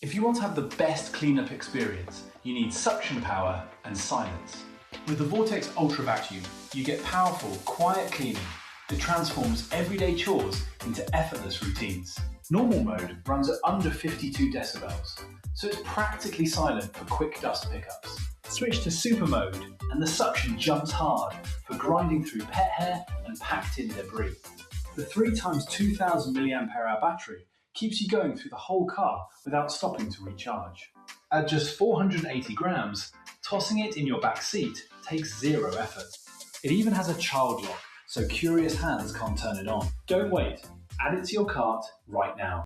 If you want to have the best cleanup experience, you need suction power and silence. With the Vortex Ultra Vacuum, you get powerful, quiet cleaning that transforms everyday chores into effortless routines. Normal mode runs at under 52 decibels, so it's practically silent for quick dust pickups. Switch to Super mode, and the suction jumps hard for grinding through pet hair and packed-in debris. The 3x 2000 mAh battery keeps you going through the whole car without stopping to recharge. At just 480 grams, tossing it in your back seat takes zero effort. It even has a child lock, so curious hands can't turn it on. Don't wait. Add it to your cart right now.